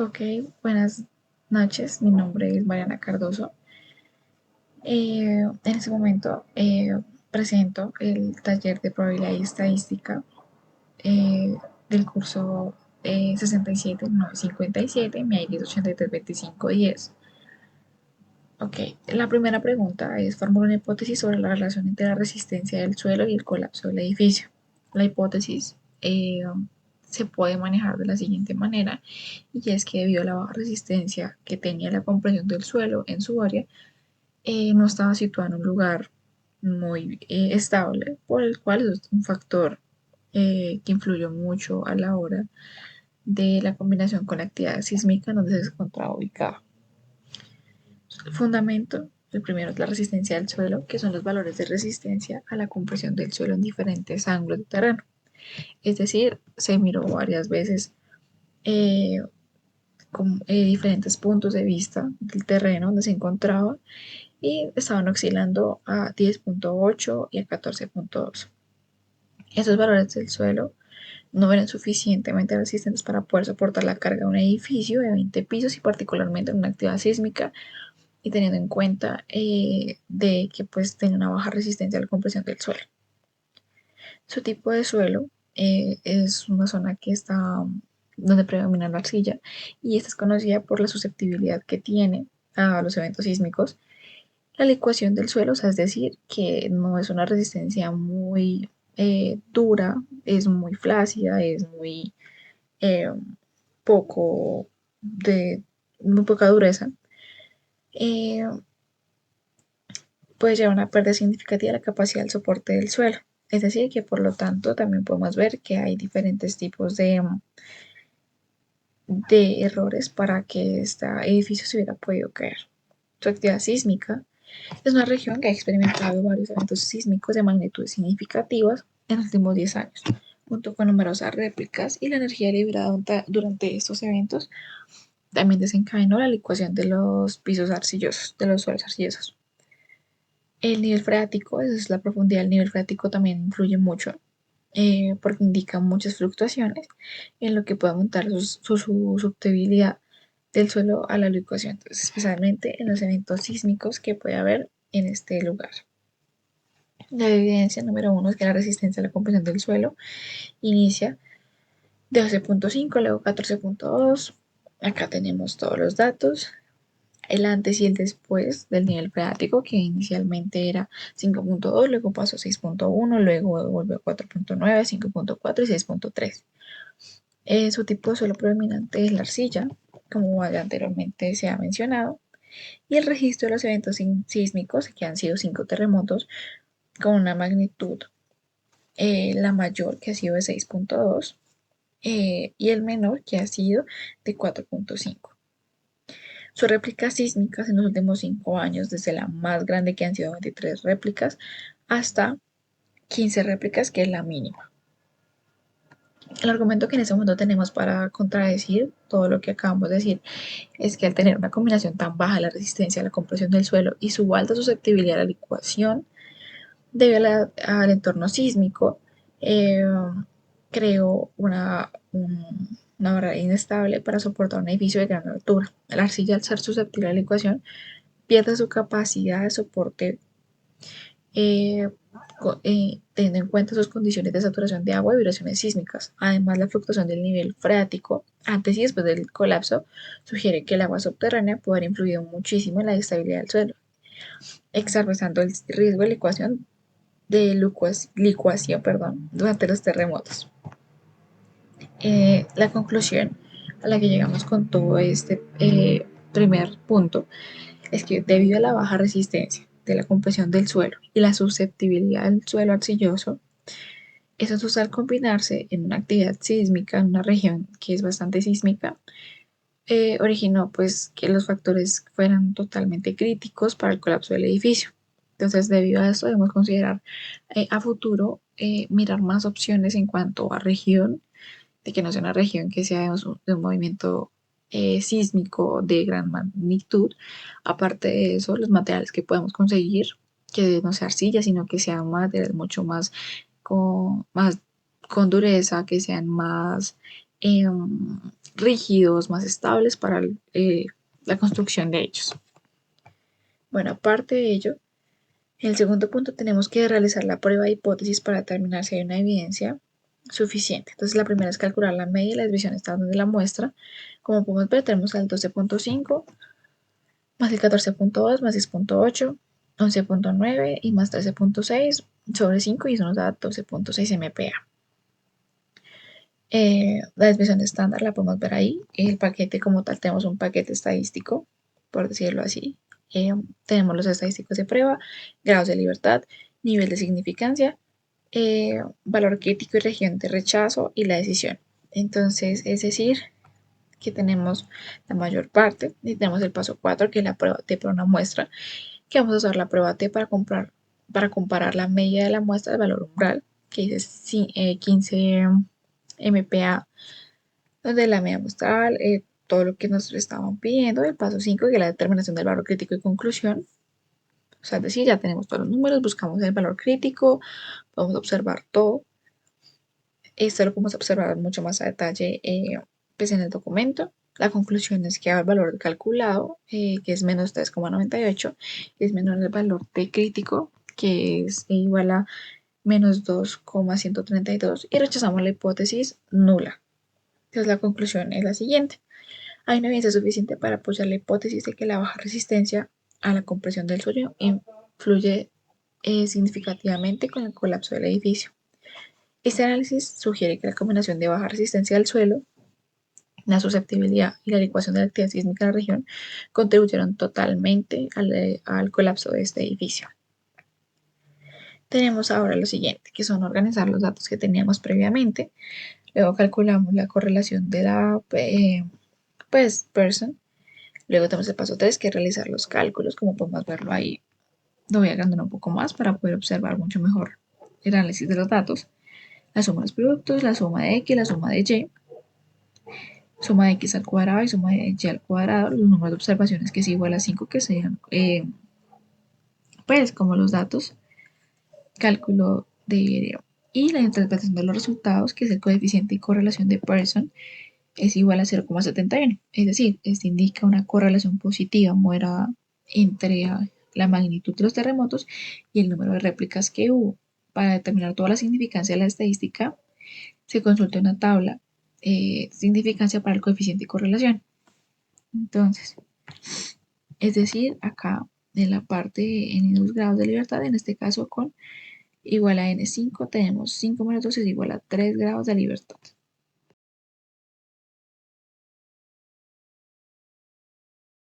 Ok, buenas noches. Mi nombre es Mariana Cardoso. En este momento presento el taller de probabilidad y estadística eh, del curso 67957. Mi ID es 832510. Ok, la primera pregunta es: formula una hipótesis sobre la relación entre la resistencia del suelo y el colapso del edificio. La hipótesis se puede manejar de la siguiente manera, y es que debido a la baja resistencia que tenía la compresión del suelo en su área, no estaba situado en un lugar muy estable, por el cual eso es un factor que influyó mucho a la hora de la combinación con la actividad sísmica en donde se encontraba ubicado. El fundamento, el primero es la resistencia del suelo, que son los valores de resistencia a la compresión del suelo en diferentes ángulos de terreno. Es decir, se miró varias veces eh, con diferentes puntos de vista del terreno donde se encontraba, y estaban oscilando a 10.8 y a 14.2. Esos valores del suelo no eran suficientemente resistentes para poder soportar la carga de un edificio de 20 pisos, y particularmente en una actividad sísmica, y teniendo en cuenta de que pues tenía una baja resistencia a la compresión del suelo. Su tipo de suelo es una zona que está donde predomina la arcilla, y esta es conocida por la susceptibilidad que tiene a los eventos sísmicos. La licuación del suelo, o sea, es decir, que no es una resistencia muy dura, es muy flácida, es muy eh, poco de muy poca dureza. eh, Puede llevar a una pérdida significativa de la capacidad del soporte del suelo. Es decir, que por lo tanto también podemos ver que hay diferentes tipos de errores para que este edificio se hubiera podido caer. Su actividad sísmica: es una región que ha experimentado varios eventos sísmicos de magnitudes significativas en los últimos 10 años, junto con numerosas réplicas, y la energía liberada durante estos eventos también desencadenó la licuación de los pisos arcillosos, de los suelos arcillosos. El nivel freático, esa es la profundidad del nivel freático, también influye mucho, porque indica muchas fluctuaciones en lo que puede aumentar su susceptibilidad del suelo a la licuación, entonces, especialmente en los eventos sísmicos que puede haber en este lugar. La evidencia número uno es que la resistencia a la compresión del suelo inicia de 12.5, luego 14.2. Acá tenemos todos los datos, el antes y el después del nivel freático, que inicialmente era 5.2, luego pasó a 6.1, luego volvió a 4.9, 5.4 y 6.3. Su tipo de suelo predominante es la arcilla, como ya anteriormente se ha mencionado, y el registro de los eventos sísmicos, que han sido 5 terremotos con una magnitud, la mayor, que ha sido de 6.2, y el menor, que ha sido de 4.5. Sus réplicas sísmicas en los últimos 5 años, desde la más grande, que han sido 23 réplicas, hasta 15 réplicas, que es la mínima. El argumento que en este momento tenemos para contradecir todo lo que acabamos de decir es que al tener una combinación tan baja de la resistencia a la compresión del suelo y su alta susceptibilidad a la licuación debido al entorno sísmico, eh, creó una barrera inestable para soportar un edificio de gran altura. La arcilla, al ser susceptible a la licuación, pierde su capacidad de soporte, eh, teniendo en cuenta sus condiciones de saturación de agua y vibraciones sísmicas. Además, la fluctuación del nivel freático antes y después del colapso sugiere que el agua subterránea puede haber influido muchísimo en la estabilidad del suelo, exacerbando el riesgo de licuación, durante los terremotos. La conclusión a la que llegamos con todo este primer punto es que, debido a la baja resistencia de la compresión del suelo y la susceptibilidad del suelo arcilloso, esos, al combinarse en una actividad sísmica en una región que es bastante sísmica, originó pues que los factores fueran totalmente críticos para el colapso del edificio. Entonces, debido a esto, debemos considerar a futuro mirar más opciones en cuanto a región, de que no sea una región que sea de un movimiento sísmico de gran magnitud. Aparte de eso, los materiales que podemos conseguir, que no sea arcilla, sino que sean materiales mucho más con dureza, que sean más rígidos, más estables para la construcción de ellos. Bueno, aparte de ello, en el segundo punto tenemos que realizar la prueba de hipótesis para determinar si hay una evidencia suficiente. Entonces, la primera es calcular la media y la desviación estándar de la muestra. Como podemos ver, tenemos al 12.5 más el 14.2 más 10.8, 11.9 y más 13.6 sobre 5 y eso nos da 12.6 MPa. La desviación estándar la podemos ver ahí. El paquete como tal, tenemos un paquete estadístico, por decirlo así. Tenemos los estadísticos de prueba, grados de libertad, nivel de significancia, valor crítico y región de rechazo y la decisión. Entonces, es decir, que tenemos la mayor parte y tenemos el paso 4, que es la prueba T para una muestra, que vamos a usar la prueba T para comparar la media de la muestra del valor umbral, que dice 15 MPa, donde la media muestral, todo lo que nos estaban pidiendo. El paso 5, que es la determinación del valor crítico y conclusión. O sea, es decir, ya tenemos todos los números, buscamos el valor crítico, podemos observar todo. Esto lo podemos observar mucho más a detalle pues en el documento. La conclusión es que el valor calculado, que es menos 3,98, es menor al valor T crítico, que es igual a menos 2,132, y rechazamos la hipótesis nula. Entonces la conclusión es la siguiente. Hay una evidencia suficiente para apoyar la hipótesis de que la baja resistencia a la compresión del suelo influye significativamente con el colapso del edificio. Este análisis sugiere que la combinación de baja resistencia al suelo, la susceptibilidad y la licuación de la actividad sísmica en la región contribuyeron totalmente al colapso de este edificio. Tenemos ahora lo siguiente, que son organizar los datos que teníamos previamente. Luego calculamos la correlación de la person. Luego tenemos el paso 3, que es realizar los cálculos, como podemos verlo ahí. Lo voy agrandar un poco más para poder observar mucho mejor el análisis de los datos. La suma de los productos, la suma de X, la suma de Y, suma de X al cuadrado y suma de Y al cuadrado, los números de observaciones que es igual a 5, que serían pues como los datos, cálculo de y la interpretación de los resultados, que es el coeficiente y correlación de Pearson, es igual a 0,71. Es decir, este indica una correlación positiva moderada entre la magnitud de los terremotos y el número de réplicas que hubo. Para determinar toda la significancia de la estadística, se consulta una tabla de significancia para el coeficiente y correlación. Entonces, es decir, acá en la parte en los grados de libertad, en este caso con igual a N5, tenemos 5 menos 2 es igual a 3 grados de libertad.